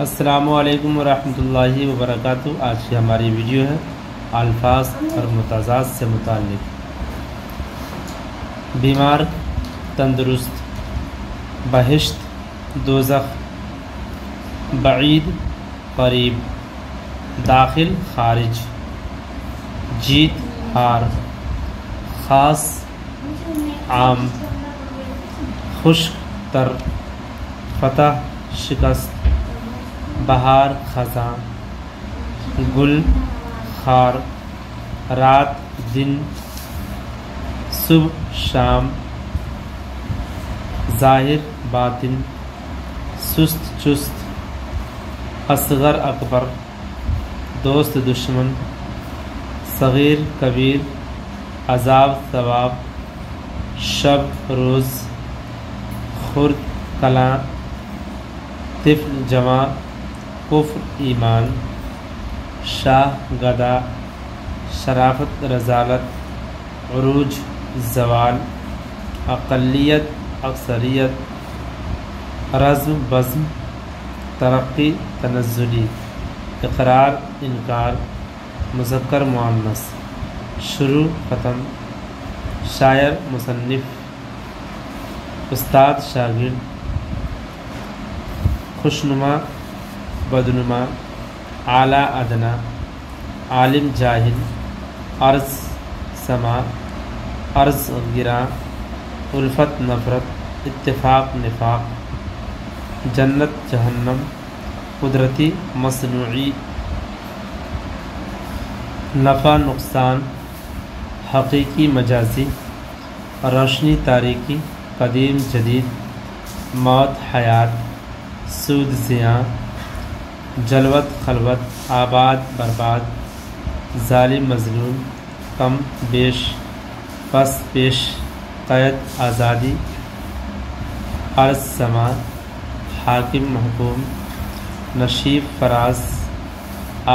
السلام علیکم ورحمۃ اللہ وبرکاتہ۔ آج کی ہماری ویڈیو ہے الفاظ اور متضاد سے متعلق۔ بیمار تندرست، بہشت دوزخ، بعید قریب، داخل خارج، جیت ہار، خاص عام، خشک تر، فتح شکست، بہار خزاں، گل خار، رات دن، صبح شام، ظاہر باطن، سست چست، اصغر اکبر، دوست دشمن، صغیر کبیر، عذاب ثواب، شب روز، خرد کلاں، طفل جمع، کفر ایمان، شاہ گدا، شرافت رذالت، عروج زوال، اقلیت اکثریت، رزم بزم، ترقی تنزلی، اقرار انکار، مذکر مؤنث، شروع ختم، شاعر مصنف، استاد شاگرد، خوشنما بدنما، اعلیٰ ادنیٰ، عالم جاہل، عرض سما، عرض گراں، الفت نفرت، اتفاق نفاق، جنت جہنم، قدرتی مصنوعی، نفع نقصان، حقیقی مجازی، روشنی تاریکی، قدیم جدید، موت حیات، سود زیاں، جلوت خلوت، آباد برباد، ظالم مظلوم، کم بیش، پس پیش، قید آزادی، عرض سما، حاکم محکوم، نشیب فراز،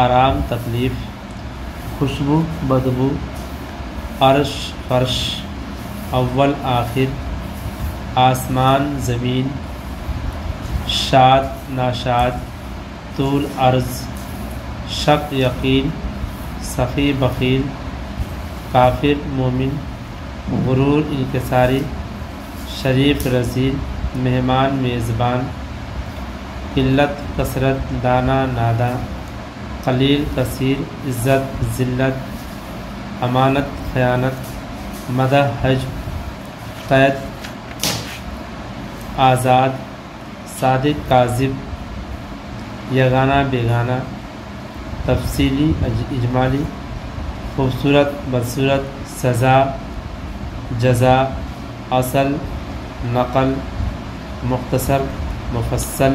آرام تکلیف، خوشبو بدبو، عرش فرش، اول آخر، آسمان زمین، شاد ناشاد، طول عرض، شک یقین، سخی بخیل، کافر مومن، غرور انکساری، شریف رذیل، مہمان میزبان، قلت کثرت، دانا ناداں، قلیل کثیر، عزت ذلت، امانت خیانت، مدح حجب، قید آزاد، صادق کاذب، یگانہ بیگانہ، تفصیلی اجمالی، خوبصورت بدصورت، سزا جزا، اصل نقل، مختصر مفصل،